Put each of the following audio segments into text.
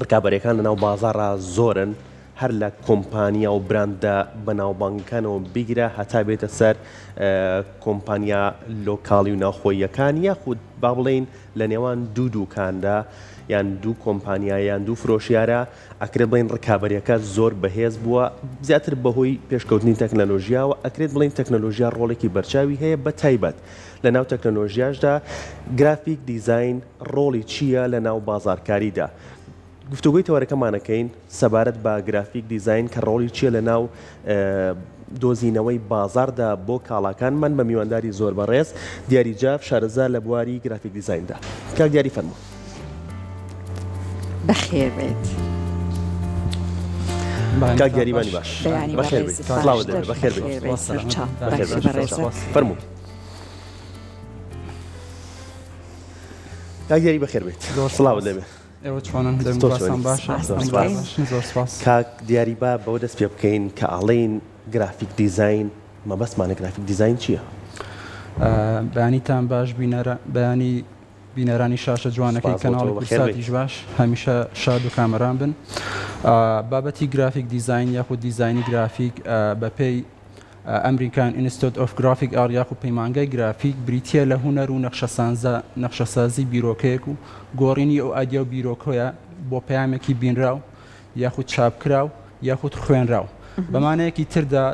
ڕکابەرەکان لەناو بازاڕا زۆرن هەر لە کۆمپانیا و براندە بەناوبانگەکانەوە بیگرە هەتا بێتە سەر کۆمپانیا لۆکاڵی و ناوخۆییەکان یاخود با بڵێن لە نێوان دوو دووکاندا یان دوو کۆمپانیا یان دوو فرۆشیارە ئەکرێت بڵێن ڕکابەریەکە زۆر بەهێز بووە زیاتر بەهۆی پێشکەوتنی تەکنەلۆژیاوە ئەکرێت بڵێن تەکنەلۆژیا ڕۆڵێکی بەرچاوی هەیە بە تایبەت لە ناو تەکنەلۆژیاشدا گرافیک دیزاین ڕۆڵی چییە لە ناو بازارکاریدا گفتوگوی تەوەرەکەمانەکەین سەبارەت بە گرافیک دیزاین کە ڕۆڵی چییە لە ناو دۆزینەوەی بازاردا بۆ کاڵاکانمان بە میوانداری زۆر بەڕێز دیاریجاف شارەزا لە بواری گرافیک دیزایندا کاک دیاری فەرموو بەخێر بێت کاک دیاریبانی باش بەخێر بێت سڵاوت دەبێت بەخێر بێت فەرموو کاک دیاری بەخێر بێت سڵاوت دەبێت ئێوە چۆنن دەمباسان باشە زۆر سپاس کاک دیاری با بەوە دەست پێ بکەین کە ئاڵێن گرافیک دیزاین مەبەستمانە گرافیک دیزاین چییە؟ بەیانیتان باش بەیانی بینەرانی شاشە جوانەکەی کەناڵی کورساتیش باش هەمیشە شاد و کامەران بن بابەتی گرافیک دیزاین یاخود دیزاینی گرافیک بەپێی ئەمریکان ئینستیتیوت ئۆف گرافیک ئارت یاخود پەیمانگای گرافیک بریتیە لە هونەر و نەخشەسازی بیرۆکەیەک و گۆڕینی ئەو ئایدیا و بیرۆکۆیە بۆ پەیامێکی بینراو یاخود چاپکراو یاخود خوێنراو بەمانەیەکی تردا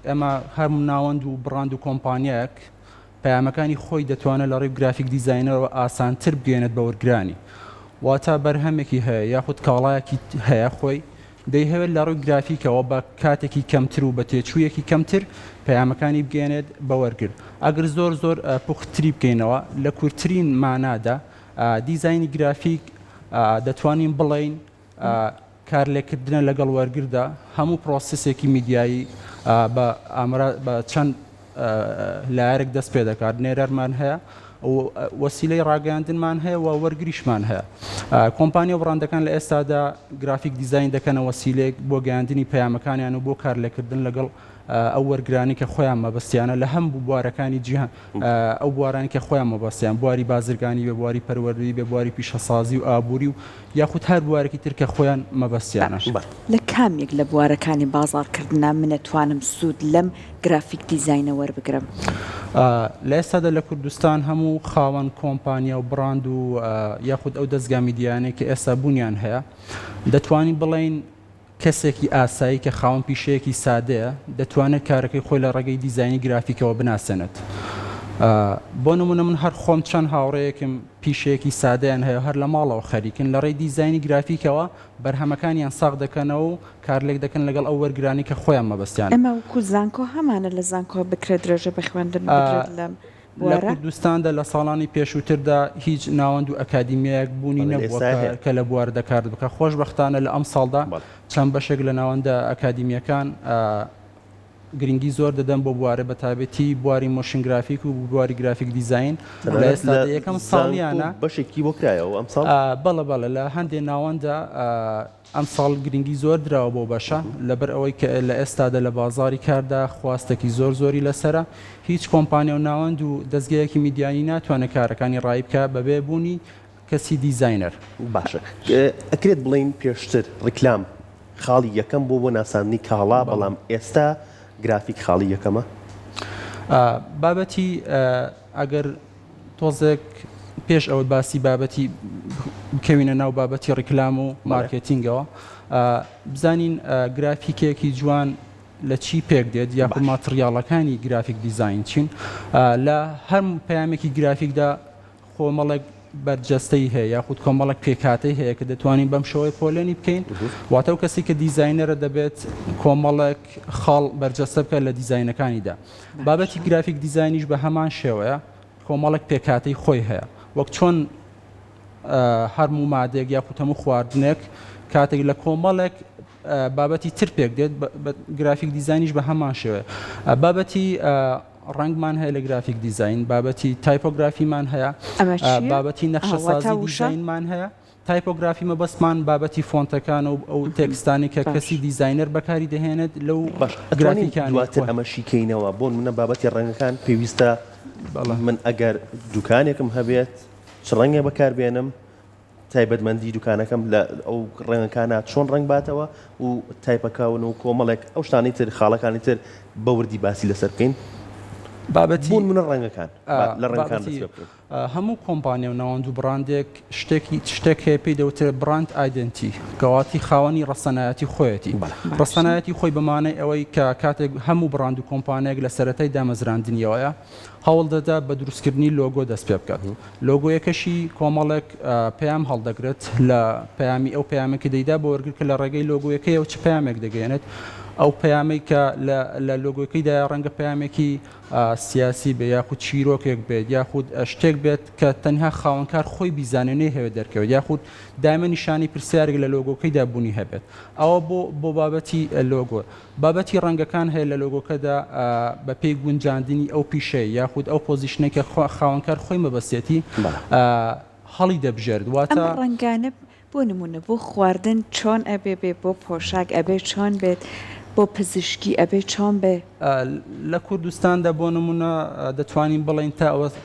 ئەمە هەموو ناوەند و بڕاند و کۆمپانیایەک پەیامەکانی خۆی دەتوانێت لە ڕێی گرافیک دیزاینەرەوە ئاسانتر بگەێنێت بە وەرگرانی واتە بەرهەمێکی هەیە یاخود کاڵایەکی هەیە خۆی دەیهەوێت لە ڕووی گرافیکەوە بە کاتێکی کەمتر و بە تێچوویەکی کەمتر پەیامەکانی بگەێنێت بە وەرگر ئەگەر زۆر پوختری بکەینەوە لە کورتترین مانادا دیزاینی گرافیک دەتوانین بڵین کارلێکردنە لەگەڵ وەرگردا هەموو پرۆسسێکی میدیایی بە چەند لایەرێک دەست پێ دەکات نێرەرمان هەیە وەسیلەی ڕاگەاندنمان هەیە و وەرگریشمان هەیە کۆمپانیا و بڕاندەکان لە ئێستادا گرافیک دیزاین دەکەنە وەسیلەیەک بۆ گەیاندنی پەیامەکانیان و بۆ کارلێکردن لەگەڵ ئەو وەرگرانی کە خۆیان مەبەستیانە لە هەموو بوارەکانی جیهان ئەو بوارانی کە خۆیان مەبەستیان بواری بازرگانی بێ بواری پەروەردەی بێ بواری پیشەسازی و ئابووری و یاخود هەر بوارێکی تر کە خۆیان مەبەستیانە لە کامێک لە بوارەکانی بازارکردنا منەتوانم سوود لەم گرافیک دیزاینە وەربگرم لە ئێستادا لە کوردستان هەموو خاوەن کۆمپانیا و بڕاند و یاخود ئەو دەستگا میدیانەی کە ئێستا بوونیان هەیە دەتوانین بڵین کەسێکی ئاسایی کە خاوەن پیشەیەکی سادەیە دەتوانێت کارەکەی خۆی لە ڕێگەی دیزاینی گرافیکەوە بناسێنێت بۆ نمونە من هەر خۆم چەند هاوڕەیەکم پیشەیەکی سادەیان هەیە هەر لە ماڵەوە خەریکن لە ڕێی دیزاینی گرافیکەوە بەرهەمەکانیان ساغ دەکەنەوە و کارلێک دەکەن لەگەڵ ئەو وەرگرانی کە خۆیان مەبەستیان ئەمە وەکو زانکۆ هەمانە لە زانکۆ بکرێت درێژە بخوێندن لەم لە کوردستاندا لە ساڵانی پێشووتردا هیچ ناوەند و ئەکادیمیەک بوونی نەبووە کە لە بواردا کار بکە خۆشبەختانە لە ئەم ساڵدا چەند بەشێک لە ناوەندە ئەکادیمیەکان گرنگی زۆر دەدەن بۆ بوارە بە تایبەتی بواری مۆشن گرافیک و بواری گرافیک دیزاین لە ئێستا یەکەم ساڵیانە بەشێکی بۆ کرایەوە ئەم ساڵ بەڵە لە هەندێک ناوەندە ئەم ساڵ گرنگی زۆر درراوە بۆ بەشە لەبەر ئەوەی کە لە ئێستادا لە بازاری کاردا خواستێکی زۆری لەسرە هیچ کۆمپانیا و ناوەند و دەستگایەکی میدیانی ناتوانێت کارەکانی ڕای بکە بەبێ بوونی کەسی دیزاینەر باشە ئەکرێت بڵین پێشتر ڕیکلام خاڵی یەکەم بۆ ناساندنی کاڵا بەڵام ئێستا گرافیک خاڵی یەکەمە بابەتی ئەگەر تۆزێک پێش ئەوە باسی بابەتی بکەوینە ناو بابەتی ڕیکلام و مارکێتینگەوە بزانین گرافیکێکی جوان لە چی پێک دێت یاخود ماتریاڵەکانی گرافیک دیزاین چین لە هەر پەیامێکی گرافیکدا خۆمەڵێک بەرجەستەی هەیە یاخود کۆمەڵک پێکاتەی هەیە کە دەتوانین بەم شەوەی پۆلێنی بکەین واتە و کەسی کە دیزاینەرە دەبێت کۆمەڵک خاڵ بەرجەستە بکە لە دیزاینەکانیدا بابەتی گرافیک دیزاینیش بە هەمان شێوەیە کۆمەڵک پێکاتەی خۆی هەیە وەک چۆن هەرموو مادێک یاخود هەموو خواردنێک کاتێک لە کۆمەڵێک بابەتی تر پێک دێت گرافیک دیزاینیش بە هەمان شێوەیە بابەتی ڕنگمان هەیە لە گرافیک دیزاین بابەتی تایپۆگرافیمان هەیە بابەتی نەخشەسازی دیزاینمان هەیە تایپۆگرافی مەبەستمان بابەتی فۆنتەکان و ئەو تێکستانی کە کەسی دیزاینەر بەکاری دەهێنێت لەو گرافیکان دواتر ئەمە شیکەینەوە بۆ منە بابەتی ڕەنگەکان پێویستە من ئەگەر دوکانێکم هەبێت چ ڕەنگە بەکاربێنم تایبەتمەندی دوکانەکەم لە ئەو ڕێگەکانە چۆن ڕنگ باتەوە و تایپەکەون و کۆمەڵێک ئەو شتانی تر خاڵەکانی تر بەوردی باسی لەسەر بکەین بابەتی بوون منە ڕەنگەکان لە ڕێگەکان هەموو کۆمپانیا و ناوەند و بڕاندێک شتێک هەیە پێی دەوترێت براند ئایدنتی کەواتی خاوەنی ڕەسەنایەتی خۆیەتی ڕەسەنایەتی خۆی بمانەی ئەوەی کە کاتێک هەموو براند و کۆمپانیەک لە سەرەتای دامەزراندنیەوەیە هەوڵ دەدا بە دروستکردنی لۆگۆ دەست پێ بکات لۆگۆیەکەشی کۆمەڵێک پەیام هەڵدەگرێت لە پەیامی ئەو پەیامێکی دەیدا بۆ وەرگر کە لە ڕێگەی لۆگۆیەکەی ئەو چ پەیامێک دەگەێنێت ئەو پەیامەی کە لە لۆگۆیەکەیدا ڕەنگە پەیامێکی سیاسی بێ یاخود چیرۆکێک بێت یاخود شتێک بێت کە تەنها خاوەنکار خۆی بیزانێنەی هەوێت دەرکەوێت یاخود دایمە نیشانی پرسیارێک لە لۆگۆکەیدا بوونی هەبێت ئەوە بۆ بابەتی لۆگۆ بابەتی ڕەنگەکان هەیە لە لۆگۆکەدا بە پێی گونجاندنی ئەو پیشەی یاخود ئەو پۆزیشنێک کە خاوەنکار خۆی مەبەستێتی هەڵی دەبژێرد واتە ڕەنگانە بۆ نمونە بۆ خواردن چۆن ئەبێ بێ بۆ پۆشاک ئەبێ چۆن بێت بۆ پزیشکی ئەبێ چۆن بێ لە کوردستاندا بۆ نمونە دەتوانین بڵین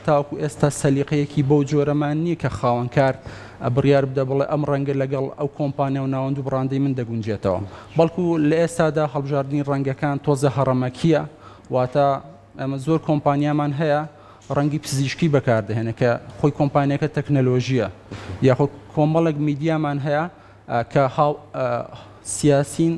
تاوەکو ئێستا سەلیقەیەکی بەو جۆرەمان نییە کە خاوەنکار بڕیار بدە بڵێ ئەم ڕەنگە لەگەڵ ئەو کۆمپانیا و ناوەند و بڕاندەی من دەگونجێتەوە بەڵکو لە ئێستادا هەڵبژاردننی ڕەنگەکان تۆزە هەڕەمەکیە واتە ئەمە زۆر کۆمپانیامان هەیە ڕەنگی پزیشکی بەکاردەهێنە کە خۆی کۆمپانیەکە تەکنەلۆژیە یاخۆ کۆمەڵێک میدیامان هەیە کە سیاسین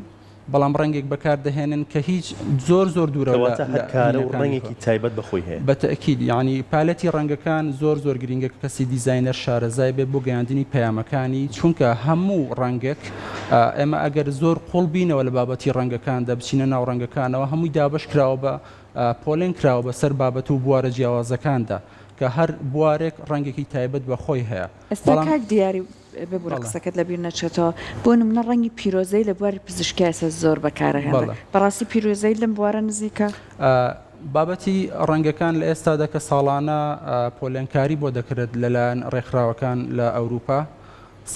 بەڵام ڕەنگێک بەکاردەهێنن کە هیچ زۆر دوورەوە کارە و ڕەنگێکی تایبەت بەخۆی هەیە بەتەکید یعنی پالەتی ڕەنگەکان زۆر گرنگە کەسی دیزاینەر شارەزای بێت بۆ گەیاندنی پەیامەکانی چونکە هەموو ڕەنگێک ئێمە ئەگەر زۆر قوڵ بینەوە لە بابەتی ڕەنگەکاندا بچینە ناو ڕەنگەکانەوە هەمووی دابش کراوە بە پۆلێن کراوە بەسەر بابەت و بوارە جیاوازەکاندا کە هەر بوارێک ڕەنگێکی تایبەت بەخۆی هەیە ئێستا کاک دیاری ببوورە قسەکەت لە بیر نەچێتەوە بۆ نمونە ڕەنگی پیرۆزەی لە بواری پزیشکی ئێستا زۆر بەکارەهێنرا بەڕاستی پیرۆزەی لەم بوارە نزیکە بابەتی ڕەنگەکان لە ئێستادا کە ساڵانە پۆلێنکاری بۆ دەکرێت لەلایەن ڕێکخراوەکان لە ئەوروپا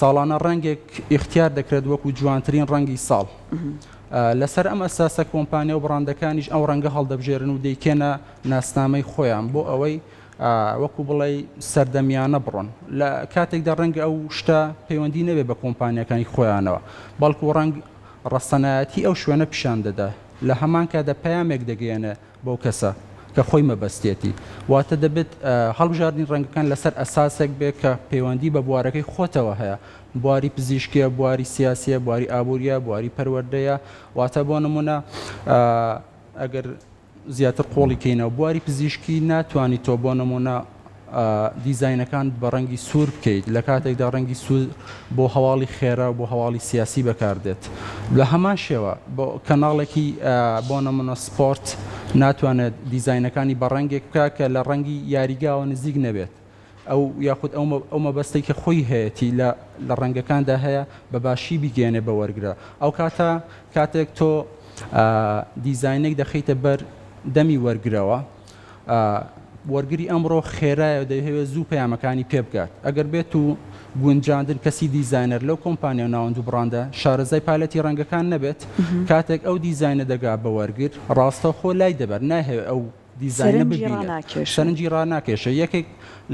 ساڵانە ڕەنگێک ئیختیار دەکرێت وەکو جوانترین ڕەنگی ساڵ لەسەر ئەم ئەساسە کۆمپانیا و بڕاندەکانیش ئەو ڕەنگە هەڵدەبژێرن و دەیکێنە ناسنامەی خۆیان بۆ ئەوەی وەکو بڵێ سەردەمیانە بڕۆن لە کاتێکدا ڕەنگە ئەو شتە پەیوەندی نەبێت بە کۆمپانیەکانی خۆیانەوە بەڵکو ڕەنگ ڕەسەنایەتی ئەو شوێنە پیشان دەدا لە هەمان کاتدا پەیامێک دەگەیەنێ بەو کەسە کە خۆی مەبەستێتی واتە دەبێت هەڵبژاردننی ڕەنگەکان لەسەر ئەساسێک بێت کە پەیوەندی بە بوارەکەی خۆتەوە هەیە بواری پزیشکیە بواری سیاسیە بواری ئابوووریە بواری پەروەردەیە واتە بۆ نمونە ئەگەر زیاتر قۆڵی کەینەوە بواری پزیشکی ناتوانانی تۆ بۆ نمونە دیزاینەکان بە ڕەنگی سوور بکەیت لە کاتێکدا ڕەنگی سوور بۆ هەواڵی خێرا بۆ هەواڵی سیاسی بەکاردێت لە هەمان شێوە بۆ کەناڵێکی بۆ نمونە سپۆرت ناتوانێت دیزاینەکانی بە ڕەنگێک بکە کە لە ڕەنگی یاریگاوە نزیک نەبێت ئەو یاخود ئەو مەبەستەی کە خۆی هەیەی لە ڕەنگەکاندا هەیە بە باشی بیگەێنێ بە وەرگرە ئەو کاتێک تۆ دیزاینێک دەخەیتە بەر دەمی وەرگرەوە وەرگری ئەمڕۆ خێرایە دەیەوێت زوو پەیامەکانی پێ بکات ئەگەر بێت و گونجاندن کەسی دیزاینەر لەو کۆمپانیا و ناوەند و بڕاندە شارەزای پالەتی ڕەنگەکان نەبێت کاتێک ئەو دیزاینە دەگا بە وەرگر ڕاستەوخۆ لای دەبەر ناهێت ئەو دیزاینە ببینێت سەرنجی ڕاناکێشە یەکێک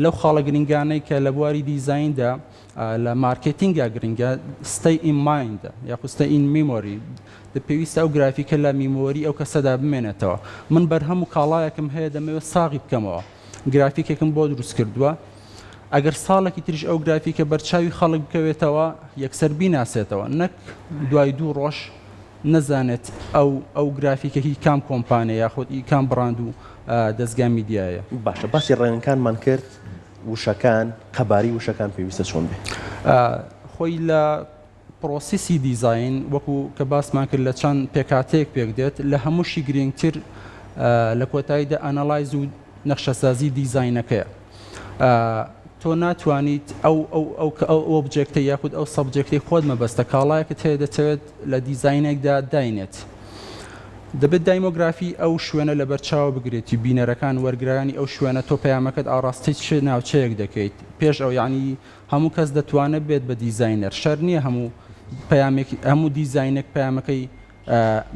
لەو خاڵە گرنگانەی کە لە بواری دیزایندا لە مارکتینگا گرنگە stay in mind یاخود stay in memory پێویستە ئەو گرافیکە لە میمۆری ئەو کەسەدا بمێنێتەوە من بەرهەم و کاڵایەکم هەیە دەمەوێت ساغی بکەمەوە گرافیکێکم بۆ دروست کردووە ئەگەر ساڵێکی تریش ئەو گرافیکە بەرچاوی خەڵک بکەوێتەوە یەکسەر بیناسێتەوە نەک دوای 2 ڕۆژ نەزانێت ئەو گرافیکێکی کام کۆمپانیا یاخود کام براند و دەستگا میدیایە باشە باسی ڕێنگەکانمان کرد وشەکان قەباری وشەکان پێویستە چۆن بێ خۆی لە پرۆسیسی دیزاین وەکو کە باسمان کرد لە چەند پێکاتەیەک پێک دێت لە هەمووشی گرنگتر لە کۆتاییدا ئەنەلایز و نەخشەسازی دیزاینەکەیە تۆ ناتوانیت ئەو ئۆبجێکتە یاخود ئەو سەبجێکتی خۆت مەبەستە کاڵایەکت هەیە دەتەوێت لە دیزاینێکدا داینێت دەبێت دایمۆگرافی ئەو شوێنە لە بەرچاوە بگرێتی بینەرەکان وەرگرانی ئەو شوێنە تۆ پەیامەکەت ئاڕاستی چ ناوچەیەک دەکەیت پێش ئەو یعنی هەموو کەس دەتوانێت بێت بە دیزاینەر شەر نییە هەموو دیزاینێک پەیامەکەی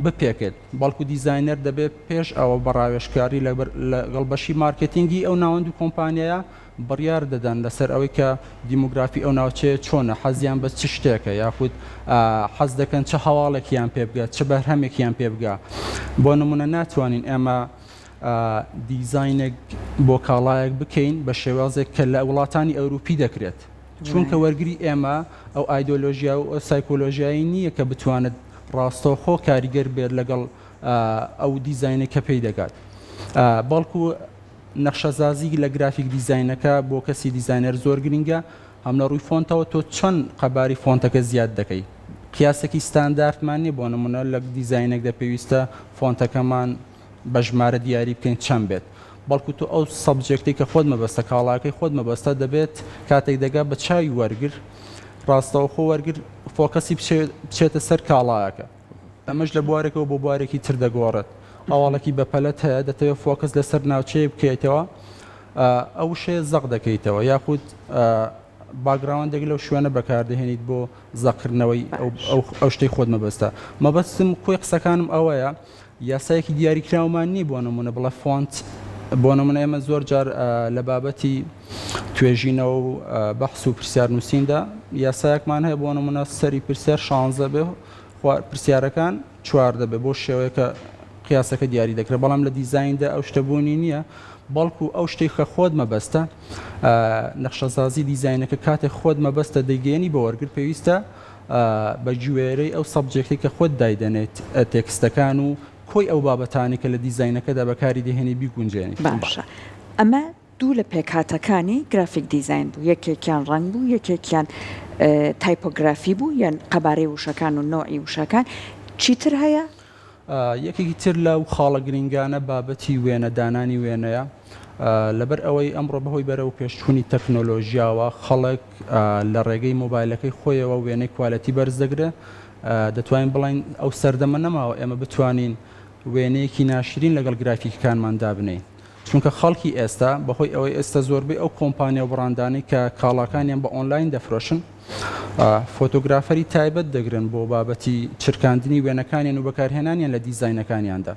بپێکێت بەڵکو دیزاینەر دەبێت پێش ئەوە بەڕاوێژکاری لەگەڵ بەشی مارکتینگی ئەو ناوەند و کۆمپانیایە بڕیار دەدەن لەسەر ئەوەی کە دیموگرافی ئەو ناوچەیە چۆنە، حەزیان بە چ شتێکە، یاخود حەز دەکەن چه هەواڵێکیان پێ بگات، چه بەرهەمێکیان پێ بگا. بۆ نمونە ناتوانین ئێمە دیزاینێک بۆ کاڵایەک بکەین بە شێوازێک کە لە وڵاتانی ئەوروپی دەکرێت، چونکە وەرگری ئێمە ئەو ئایدۆلۆژیا و سایکۆلۆژیایی نییە کە بتوانێت ڕاستەوخۆ کاریگەر بێت لەگەڵ ئەو دیزاینە کە پێی دەگات. بەڵکو نەخشەزازی لە گرافیک دیزاینەکە بۆ کەسی دیزاینەر زۆر گرنگە، هەم لە ڕووی فۆنتەوە تۆ چەند قەباری فۆنتەکە زیاد دەکەی. قیاسێکی ستانداردمان نیە، بۆ نمونە لە دیزاینێک دەپێویستە فۆنتەکەمان بە ژمارە دیاری بکەین چەند بێت، بەڵکو تو ئەو سەبجێکتی کە خۆت مەبەستە کاڵاکەی خۆت مەبەستە دەبێت کاتێک دەگا بە چاوی وەرگر ڕاستەوخۆ وەرگر فۆکەسی بچێتە سەر کاڵایەکە. ئەمەش لە بوارێکەوە بۆ بوارێکی تر دەگۆڕێت. ئەواڵێکی بەپەلەت هەیە دەتەوێت فۆکەس لەسەر ناوچەیە بکەیتەوە، ئەو شەیە زەق دەکەیتەوە، یاخود باگراوندێک لەو شوێنە بەکاردەهێنیت بۆ زەقکردنەوەی ئەو شتەی خۆت مەبەستە. مەبەستم کۆی قسەکانم ئەوەیە یاسایەکی دیاریکراومان نیە، بۆ نمونە بڵێ فۆنت، بۆ نمونە ئێمە زۆر جار لە بابەتی توێژینەوە و بەحس و پرسیار نووسیندا یاسایەکمان هەیە، بۆ نمونە سەری پرسیار 16 بێ، پرسیارەکان 4 دەبێ بۆ شێوەیە کە قیاسەکە دیاری دەکرێت. بەڵام لە دیزایندا ئەو شتەبوونی نییە، بەڵکو ئەو شتێک کە خۆت مەبەستە نەخشەزازی دیزاینەکە کاتێک خۆت مەبەستە دەیگەێنی بە وەرگر پێویستە بە گوێرەی ئەو سەبجێکتی کە خۆت دایدەنێت تێکستەکان و کۆی ئەو بابەتانی کە لە دیزاینەکەدا بەکاری دەهێنی بیگونجێنی. باشە، ئەمە دوو لە پێکهاتەکانی گرافیک دیزاین بوو، یەکێکیان ڕنگ بوو، یەکێکیان تایپۆگرافی بوو، یان قەبارەی وشەکان و نۆعی وشەکان. چیتر هەیە؟ یەکێکی تر لەو خاڵە گرنگانە بابەتی وێنەدانانی وێنەیە، لەبەر ئەوەی ئەمڕۆ بەهۆی بەرەو پێشچوونی تەکنۆلۆژیاوە خەڵک لە ڕێگەی مۆبایلەکەی خۆیەوە وێنەی کوالەتی بەرز دەگرێ، دەتوانین بڵین ئەو سەردەمە نەماوە ئێمە بتوانین وێنەیەکی ناشرین لەگەڵ گرافیکەکانماندا بنین، چونکە خەڵکی ئێستا بەهۆی ئەوەی ئێستا زۆربەی ئەو کۆمپانیا و بڕاندانی کە کاڵاکانیان بە ئۆنلاین دەفرۆشن فۆتۆگرافەری تایبەت دەگرن بۆ بابەتی چرکاندنی وێنەکانیان و بەکارهێنانیان لە دیزاینەکانیاندا.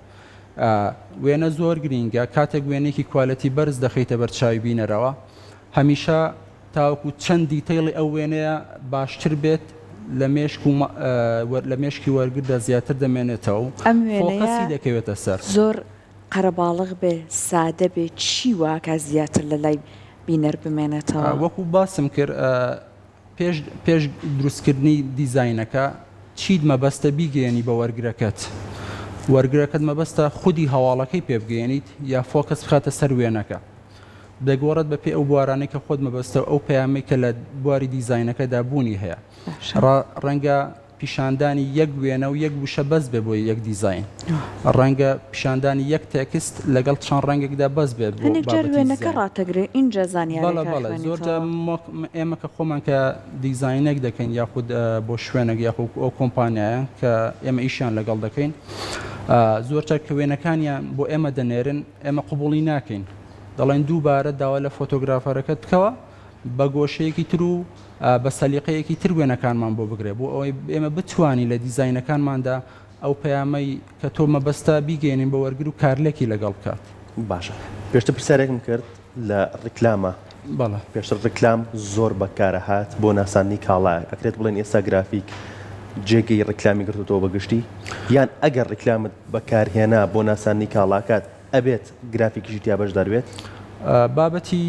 وێنە زۆر گرینگە، کاتێک وێنێکی کوالەتی بەرز دەخەیتە بەرچاوی بینەرەوە، هەمیشە تاوەکو چەند دیتەیڵی ئەو وێنەیە باشتر بێت لە مێشکی وەرگردا زیاتر دەمێنێتەوە و فۆکەسی دەکەوێتە سەر. زۆر قەرەباڵغ بێ، سادە بێ، چی واکە زیاتر لە لای بینەر بمێنێتەوە؟ وەکو باسم کرد پێش دروستکردنی دیزاینەکە چیت مەبەستە بیگەێنی بە وەرگرەکەت، وەرگرەکەت مەبەستە خودی هەواڵەکەی پێ بگەێنیت یا فۆکەس بخاتە سەر وێنەکە، دەگۆڕێت بە پێ ئەو بوارانەی کە خۆت مەبەستە ئەو پەیامەی کە لە بواری دیزاینەکەدا بوونی هەیە. ڕەنگە پیشاندانی یەک وێنە و یەک وشە بەس بێ بۆ یەک دیزاین، ڕەنگە پیشاندانی یەک تێکست لەگەڵ چەند ڕەنگێکدا بەس بێت بۆ وێنەکە ڕاتەگرێ اینجا زانیاری. زۆر ئێمە کە خۆمان کە دیزاینێک دەکەین یاخود بۆ شوێنێک یاخود ئەو کۆمپانیایە کە ئێمە ئیشیان لەگەڵ دەکەین، زۆر کە وێنەکانیان بۆ ئێمە دەنێرن، ئێمە قبوڵی ناکەین، دەڵێن دووبارە داوا لە فۆتۆگرافەرەکەت بکەوە بە گۆشەیەکی تر و بە سەلیقەیەکی تر وێنەکانمان بۆ بگرێ، بۆ ئەوەی ئێمە بتوانین لە دیزاینەکانماندا ئەو پەیامەی کە تۆ مەبەستە بیگەێنین بە وەرگر و کارلێکی لەگەڵ بکات. باشە، پێشتر پرسیارێکم کرد لە ڕیکلامە. بەڵێ، پێشتر ڕیکلام زۆر بەکارە هات بۆ ناساندنی کاڵایە، ئەکرێت بڵێن ئێستا گرافیک جێگەی ڕیکلامی گرتوتەوە بەگشتی، یان ئەگەر ڕیکلامت بەکارهێنا بۆ ناساندنی کاڵاکات ئەبێت گرافیکیشی تیا بەشدار بێت؟ بابەتی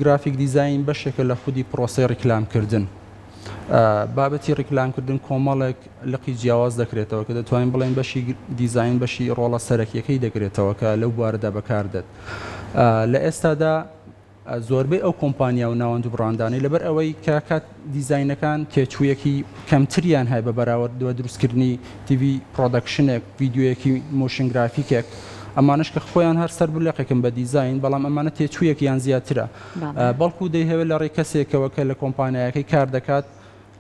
گرافیک دیزاین بەشێکە لە خودی پرۆسەی ڕیکلامکردن. بابەتی ڕیکلامکردن کۆمەڵێک لقی جیاواز دەکرێتەوە کە دەتوانین بڵێن بەشی دیزاین بەشی ڕۆڵە سەرەکیەکەی دەکرێتەوە کە لەو بوارەدا بەکاردێت. لە ئێستادا زۆربەی ئەو کۆمپانیا و ناوەند و بڕاندانی لەبەر ئەوەی کاکات دیزاینەکان تێچوویەکی کەمتریان هەیە بە بەراوردەوە دروستکردنی تیڤ پرۆدەکشنێک، ڤیددیویەکی مۆشن گرافیکێک، ئەمانش کە خۆیان هەر سەر بلێقێکم بە دیزاین، بەڵام ئەمانە تێچوویەکیان زیاترە، بەڵکو دەیهەوێت لە ڕێکەسێکەوە کە لە کۆمپانیایەکەی کار دەکات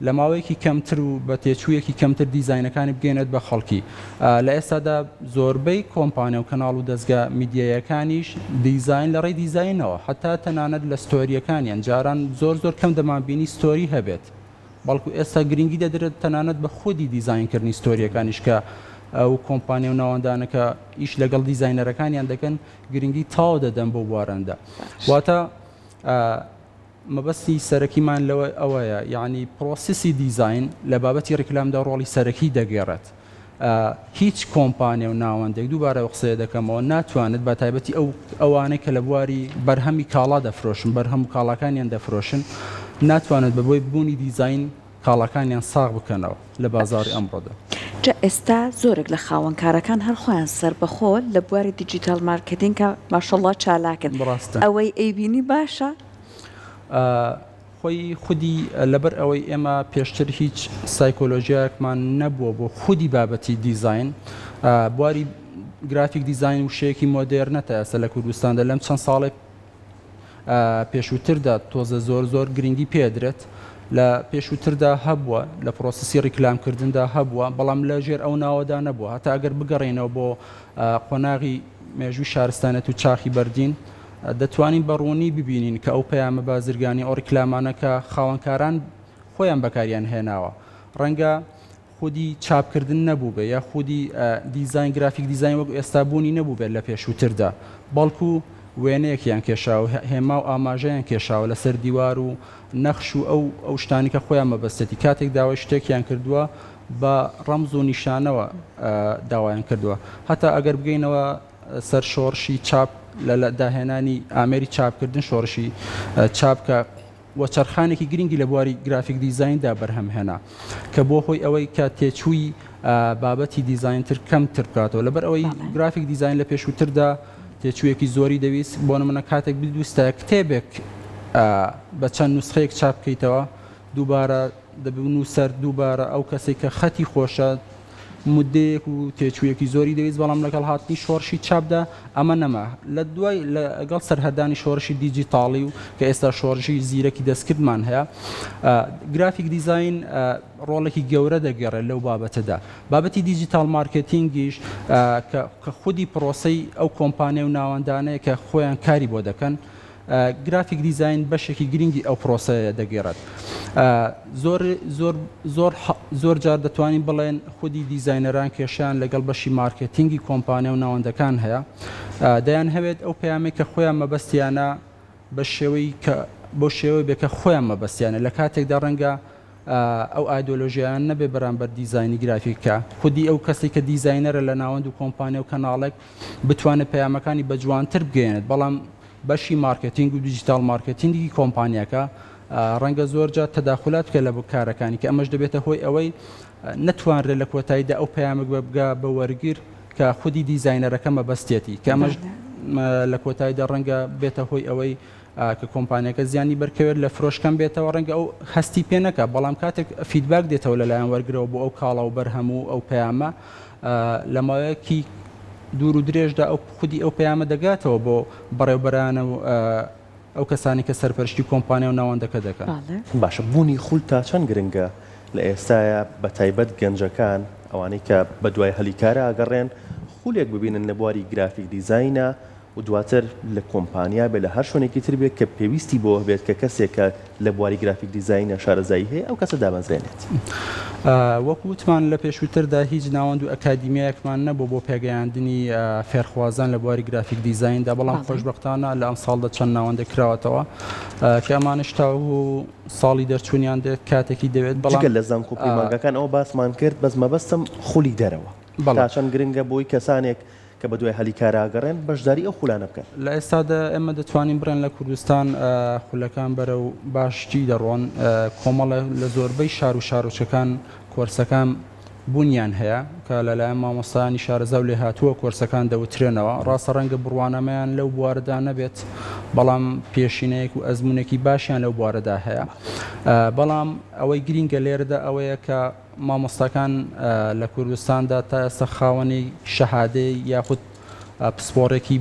لە ماوەیەکی کەمتر و بە تێچوویەکی کەمتر دیزاینەکانی بگەێنێت بە خەڵکی. لە ئێستادا زۆربەی کۆمپانیا و کەناڵ و دەستگا میدیایەکانیش دیزاین لە ڕێی دیزاینەوە، حتا تەنانەت لە ستۆریەکانیان جاران زۆر کەم دەمانبینی ستۆری هەبێت، بەڵکو ئێستا گرنگی دەدرێت تەنانەت بە خودی دیزاینکردنی ستۆریەکانیش کە ئەو کۆمپانیا و ناوەندانەکە ئیش لەگەڵ دیزاینەرەکانیان دەکەن گرنگی تاو دەدەن بۆ بوارەندا. واتە مەبەستی سەرەکیمان لەوە ئەوەیە یعنی پرۆسیسی دیزاین لە بابەتی ڕیکلامدا ڕۆڵی سەرەکی دەگێڕێت. هیچ کۆمپانیا و ناوەندێک دووبارە قسەیە دەکەمەوە ناتوانێت بە تایبەتی ئەوانەی کە لە بواری بەرهەمی کاڵا دەفرۆشن بەرهەم و کاڵاکانیان دەفرۆشن ناتوانێت بەبۆی بوونی دیزاین کاڵاکانیان ساغ بکەنەوە لە بازاری ئەمڕۆدا. جا ئێستا زۆرێک لە خاوەنکارەکان هەر خۆیان سربەخۆ لە بواری دیجیتال مارکتینگکە ماشەڵڵا چالاکن ئەوەی ئەیبینی باشە؟ خۆی خودی لەبەر ئەوەی ئێمە پێشتر هیچ سایکۆلۆژیایەکمان نەبووە بۆ خودی بابەتی دیزاین بواری گرافیک دیزاین و شەیەکی مۆدێرنەتە ئێستا لە کوردستاندا لەم چەند ساڵێ پێشووتردا تۆزە زۆر گرنگی پێدرێت لە پێشووتردا هەبووە لە پرۆسسی ڕیکلامکردندا هەبووە بەڵام لە ژێر ئەو ناوەدا نەبووە هەتا ئەگەر بگەڕێنەوە بۆ قۆناغی مێژووی شارستانەت و چاخی بەردین دەتوانین بەڕوونی ببینین کە ئەو پەیامە بازرگانی ئەو ڕیکلامانەکە خاوەنکاران خۆیان بەکاریان هێناوە ڕەنگە خودی چاپکردن نەبوو بێ یا خودی دیزاین گرافیک دیزاین وەک ئێستا بوونی نەبوو بێت لە پێشووتردا بەڵکو وێنەیەکیان کێشاوە هێما و ئاماژەیان کێشاوە لەسەر دیوار و نەخش و ئەو شتانی کە خۆیان مەبەستێتی کاتێک داوای شتێکیان کردووە بە ڕەمز و نیشانەوە داوایان کردووە هەتا ئەگەر بگەینەوە سەر شۆڕشی چاپ لە داهێنانی ئامێری چاپکردن شۆڕشی چاپکە وە چرخانێکی گرنگی لە بواری گرافیک دیزایندا بەرهەم هێنا کە بۆ خۆی ئەوەی کە تێچووی بابەتی دیزاینتر کەمتر بکاتەوە لەبەر ئەوەی گرافیک دیزاین لە پێشووتردا تێچوویەکی زۆری دەویست بۆ نمونە کاتێک بدوستە کتێبێک بە چەند نوسخەیەک چاپ بکەیتەوە دووبارە دەبنووسەر دووبارە ئەو کەسێک کە خەتی خۆشە مدەیەک و تێچوویەکی زۆری دەویست بەڵام لەگەڵ هاتنی شۆڕشی چاپدا ئەمە نەما لە دوای لەگەڵ سەرهەردانی شۆڕشی دیجیتاڵی و کە ئێستا شۆڕشی زیرەکی دەستکردمان هەیە گرافیک دیزاین ڕۆڵێکی گەورە دەگەڕێت لەو بابەتەدا بابەتی دیجیتال مارکتینگیش کە خودی پرۆسەی ئەو کۆمپانیا و ناوەندانەیە کە خۆیان کاری بۆ دەکەن گرافیک دیزاین بەشێکی گرنگی ئەو پرۆسەیە دەگێڕێت زۆر جار دەتوانین بڵێن خودی دیزاینەران کێشیان لەگەڵ بەشی مارکتینگی کۆمپانیا و ناوەندەکان هەیە دەیان هەوێت ئەو پەیامێک کە خۆیان مەبەستیانە بە شێوەی کە بۆ شێوەی بێکە خۆیان مەبەستیانە لە کاتێکدا ڕەنگە ئەو ئایدۆلۆژیان نەبێ بەرامبەر دیزاینی گرافیکە خودی ئەو کەسی کە دیزاینەرە لە ناوەند و کۆمپانیا و کەناڵێک بتوانێت پەیامەکانی بە جوانتر بگەێنێت بەڵام بەشی مارکتینگ و دیجیتال مارکتینگی کۆمپانیاکە ڕەنگە زۆرجار تەداخلات بکە لە کارەکانی کە ئەمەش دەبێتە هۆی ئەوەی نەتوانرێت لە کۆتاییدا ئەو پەیامێک بگا بە وەرگر کە خودی دیزاینەرەکە مەبەستێتی کە ئەمەش لە کۆتاییدا ڕەنگە بێتە هۆی ئەوەی کە کۆمپانیەکە زیانی بەرکەوێت لە فرۆشکەم بێتەوە ڕەنگە ئەو هەستی پێ نەکە بەڵام کاتێک فیدباک دێتەوە لەلایەن وەرگرەوە بۆ ئەو کاڵە و بەرهەموو ئەو پەیامە لە ماوەیەکی دوور و درێژدا ئەو خودی ئەو پەیامە دەگاتەوە بۆ بەڕێوەبەرانە و ئەو کەسانی کە سەرپەرشتی کۆمپانیا و ناوەندەکە دەکەن باشە بوونی خول تا چەند گرنگە لە ئێستاە بە تایبەت گەنجەکان ئەوانەی کە بە دوای هەلیکارە ئەگەڕێن خولێک ببینن لە بواری گرافیک دیزاینە و دواتر لە کۆمپانیا بێ لە هەر شوێنێکی تر بێت کە پێویستی بۆ بێت کە کەسێکە لە بواری گرافیک دیزاینە شارەزایی هەیە ئەو کەسە دابەزێنێت وەکوتمان لە پێشووتردا هیچ ناوەند و ئەکادیمیەکمان نەبوو بۆ پێگەیاندنی فێرخوازان لە بواری گرافیک دیزایندا بەڵام خۆشبەختانە لە ئەم ساڵدا چەند ناوەندە کراوەتەوە کە ئەمانش تا و ساڵی دەرچوونیان دێت کاتێکی دەوێت بەڵام لە زانکۆپی مانگەکان ئەوە باسمان کرد بەس مەبەستم خولی دەرەوە تا چەند گرنگە بۆی کەسانێک کە بە دوای هەلیکاراگەڕێن بەشداری ئەو خولانە بکەن لە ئێستادا ئێمە دەتوانین بڕێن لە کوردستان خولەکان بەرە و باشتی دەڕۆن کۆمەڵە لە زۆربەی شار و شارۆچەکان کۆرسەکان بوونیان هەیە کە لەلایەن مامۆستایانی شارەزا و لێ هاتووە کۆرسەکان دەوترێنەوە ڕاستە ڕەنگە بڕوانەمەیان لەو بوارەدا نەبێت بەڵام پێشینەیەک و ئەزمونێکی باشیان لەو بوارەدا هەیە بەڵام ئەوەی گرینگە لێرەدا ئەوەیە کە مامۆستاکان لە کوردستاندا تا ئێستا خاوەنی شەهادەی یاخود پسپۆڕێکی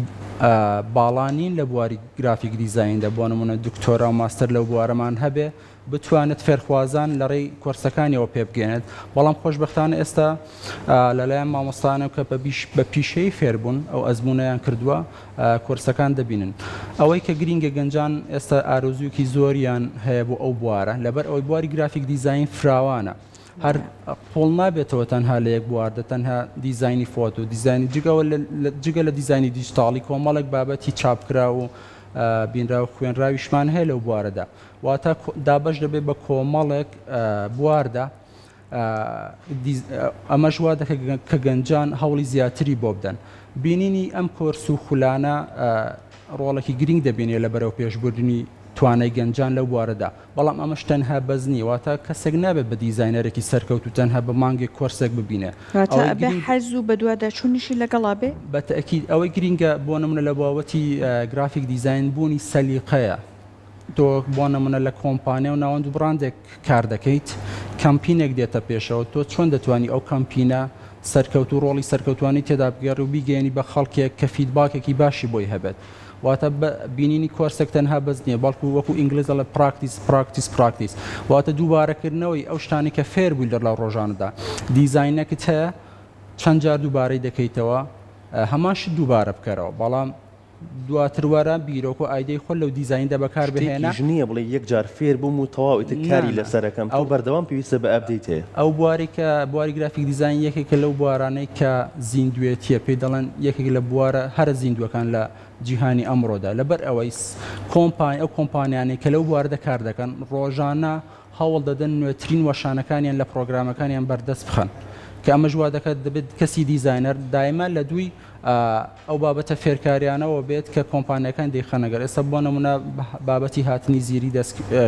باڵانین لە بواری گرافیک دیزایندا بۆ نمونە دکتۆرا و ماستەر لەو بوارەمان هەبێ بتوانێت فێرخوازان لە ڕێی کۆرسەکانیەوە پێ بگەێنێت بەڵام خۆشبەختانە ئێستا لەلایەن مامۆستانە کە بە پیشەی فێربوون ئەو ئەزمونەیان کردووە کۆرسەکان دەبینن ئەوەی کە گرینگە گەنجان ئێستا ئارۆزووکی زۆریان هەیە بۆ ئەو بوارە لەبەر ئەوەی بواری گرافیک دیزاین فراوانە هەر پۆڵ نابێتەوە تەنها لە یەک بواردە تەنها دیزاینی فۆتۆ دیزاینی جگە لە دیزاینی دیجیتاڵی کۆمەڵێک بابەتی چاپکرا و بینراو خوێنراویشمان هەیە لەو بوارەدا واتە دابەش دەبێت بە کۆمەڵێک بواردا ئەمەش وا دەکە کە گەنجان هەوڵی زیاتری بۆ بدەن بینینی ئەم کۆرس و خولانە ڕۆڵێکی گرنگ دەبینێت لە بەرەو پێشبردننی توانای گەنجان لەو بوارەدا بەڵام ئەمەش تەنها بەزنی واتە کەسێک نابێت بە دیزاینەرێکی سەرکەوت و تەنها بە مانگێک کۆرسێک ببینێ بە حەز و بە دوواداچوونیشی لەگەڵا بێ بە تەکید ئەوەی گرینگە بۆ نمونە لە بابەتی گرافیک دیزاین بوونی سەلیقەیە تۆ بۆ نمونە لە کۆمپانیا و ناوەند و براندێک کار دەکەیت کەمپینێک دێتە پێشەوە تۆ چۆن دەتوانی ئەو کەمپینە سەرکەوت و ڕۆڵی سەرکەوتوانی تێدا بگەڕ و بیگەێنی بە خەڵکێک کە فیدباکێکی باشی بۆی هەبێت واتە بینینی کۆرسێک تەنها بەز نییە بەڵکو وەکو ئینگلیزە لە پراکتیس واتە دووبارەکردنەوەی ئەو شتانی کە فێر بووی لە ڕۆژانەدا دیزاینەکەت هەیە چەند جار دووبارەی دەکەیتەوە هەماش دووبارە بکەرەوە بەڵام دواتر وەرە بیرۆک و ئایدەی خۆل لەو دیزایندا بەکار بهێنە نییە بڵێ یەک جار فێر بووم و تەواویتە کاری لەسەرەکەم ئەو بەردەوام پێویستە بە ئەپدەیت هەیە ئەو بواری کە بواری گرافیک دیزاین یەکێکە لەو بوارانەی کە زیندوێتیە پێی دەڵێن یەکێک لە بوارە هەرە زیندوەکان لە جیهانی ئەمڕۆدا لەبەر ئەوەی ئەو کۆمپانیانەی کە لەو بواردە کار دەکەن ڕۆژانە هەوڵ دەدەن نوێترین وەشانەکانیان لە پرۆگرامەکانیان بەردەست بخەن کە ئەمە ژوا دەکات دەبێت کەسی دیزاینەر دایما لە دووی ئەو بابەتە فێرکاریانەوە بێت کە کۆمپانیەکان دەیخەنەگەر ئێستا بۆ نمونە بابەتی هاتنی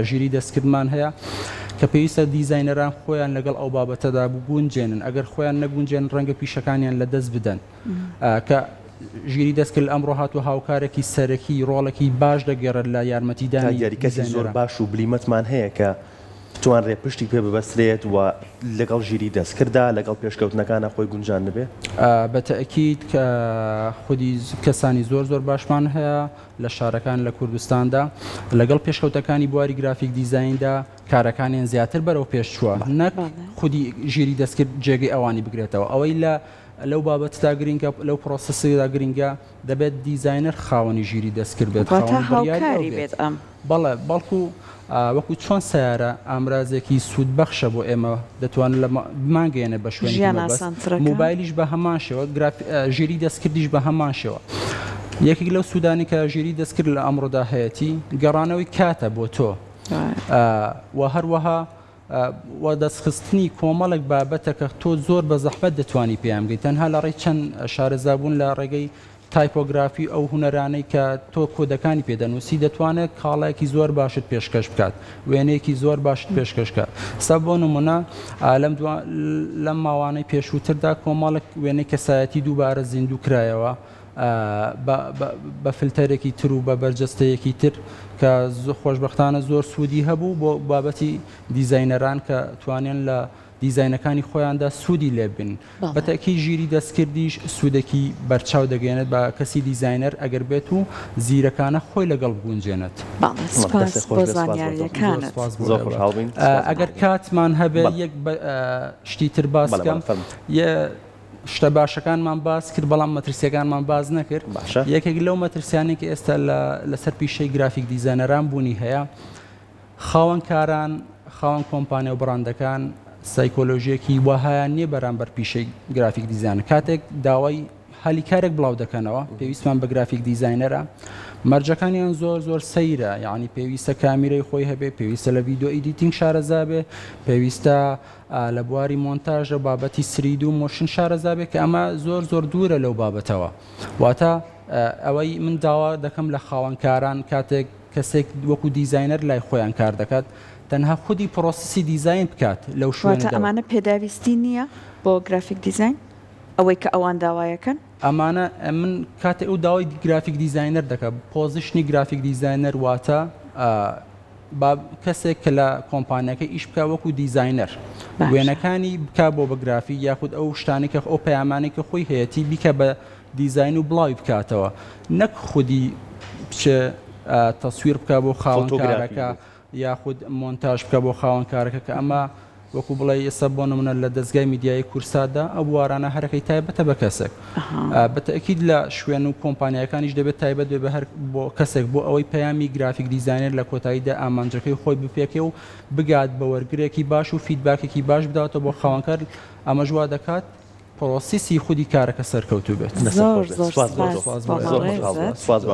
ژیری دەستکردمان هەیە کە پێویستە دیزاینەران خۆیان لەگەڵ ئەو بابەتەدا بگونجێنن ئەگەر خۆیان نەگونجێن ڕەنگە پیشەکانیان لە دەست بدەن کە ژیری دەستکرد ئەمڕۆ هاتو هاوکارێکی سەرەکی ڕۆڵێکی باش دەگەڕێت لە یارمەتیدانی یاریکەسی زۆر باش و بلیمەتمان هەیە کە توان ڕێپشتی پێ ببەسترێت و لەگەڵ ژیری دەستکردا لەگەڵ پێشکەوتنەکانە خۆی گونجان نبێ بە تەئکید کە خودی کەسانی زۆر باشمان هەیە لە شارەکان لە کوردستاندا لەگەڵ پێشکەوتەکانی بواری گرافیک دیزایندا کارەکانیان زیاتر بەرەو پێشچووە نەک خودی ژیری دەستکرد جێگەی ئەوانی بگرێتەوە ئەوەی لەو بابەتدا گرنگە لەو پرۆسەسدا گرنگە دەبێت دیزاینەر خاوەنی ژیری دەستکرد بێت بەڵێ بەڵکو وەکو چۆن سیارە ئامرازێکی سوودبەخشە بۆ ئێمە دەتوانن لە مانگەێنە بە شوێنی موبایلیش بە هەمان شێوە ژیری دەستکردیش بە هەمان شێوە یەکێک لەو سوودانی کە ژیری دەستکرد لە ئەمڕۆدا هەیەی گەڕانەوەی کاتە بۆ تۆ و هەروەها و دەستخستنی کۆمەڵێک بابەتە کە تۆ زۆر بە زەحمەت دەتوانی پێیان بگەیت تەنها لە ڕێی چەند شارەزابوون لە ڕێگەی تایپۆگرافی ئەو هوەرانەی کە تۆ کۆدەکانی پێدەنووسی دەتوانێت کاڵایەکی زۆر باشت پێشکەش بکات وێنەیەکی زۆر باشت پێشکەشکات سا بۆ نمونە لەم ماوانەی پێشووتردا کۆمەڵێک وێنەی کەسایەتی دووبارە زیندوو کرایەوە بە فلتەرێکی تر و بە بەرجەستەیەکی تر کە خۆشبەختانە زۆر سوودی هەبوو بۆ بابەتی دیزاینەران کە توانێن لە دیزاینەکانی خۆیاندا سوودی لێبن بەتەکی ژیری دەستکردیش سوودێکی بەرچاو دەگەێنێت بە کەسی دیزاینەر ئەگەر بێت و زیرەکانە خۆی لەگەڵ بگونجێنێت ئەگەر کاتمان هەبێ یەک شتی تر باسکەم شتە باشەکانمان باس کرد بەڵام مەترسیەکانمان باز نەکرد یەکێک لەو مەترسیانێکی ئێستا لەسەر پیشەی گرافیک دیزاینەران بوونی هەیە خاوەنکاران خاوەن کۆمپانیا و بڕاندەکان سایکۆلۆژیەکی وەهایان نییە بەرامبەر پیشەی گرافیک دیزاین کاتێک داوای هەلی کارێک بڵاو دەکەنەوە پێویستمان بە گرافیک دیزاینەرە مەرجەکانیان زۆر سەیرە یعنی پێویستە کامیرەی خۆی هەبێ پێویستە لە ڤیدیۆ ئیدیتینگ شارەزابێ پێویستە لە بواری مۆنتاژ و بابەتی سرید و مۆشن شارەزابێ کە ئەمە زۆر دوورە لەو بابەتەوە واتە ئەوەی من داوا دەکەم لە خاوەنکاران کاتێک کەسێک وەکو دیزاینەر لای خۆیان کار دەکات تەنها خودی پرۆسسی دیزاین بکات لەو شوێنەوە ئەمانە پێداویستی نییە بۆ گرافیک دیزاین ئەوەی کە ئەوان داوایەکەن ئەمانە من کاتێ ئەو داوای گرافیک دیزاینەر دەکات پۆزیشنی گرافیک دیزاینەر واتە کەسێک کە لە کۆمپانیەکە ئیش بکە وەکو دیزاینەر وێنەکانی بکە بۆ بە گرافیک یاخود ئەو شتانی کە ئەو پەیامانی کە خۆی هەیەی بیکە بە دیزاین و بڵاوی بکاتەوە نەک خودی بچە تەسویر بکە بۆ خاوەنکارەکە یاخود مۆنتاژ بکە بۆ خاوەنکارەکە کە ئەمە وەکو بڵێ ئێستا بۆ نمونە لە دەستگای میدیای کورسادا ئەو وارانە هەرەکەی تایبەتە بە کەسێک بەتەکید لە شوێن و کۆمپانیەکانیش دەبێت تایبەت بێ هەر بۆ کەسێک بۆ ئەوەی پەیامی گرافیک دیزاینەر لە کۆتاییدا ئامانجەکەی خۆی بپێکێ و بگات بە وەرگرێکی باش و فیدباکێکی باش بداتەوە بۆ خاوەنکار ئەمە ژوا دەکات پرۆسیسی خودی کارەکە سەرکەوتوو بێت.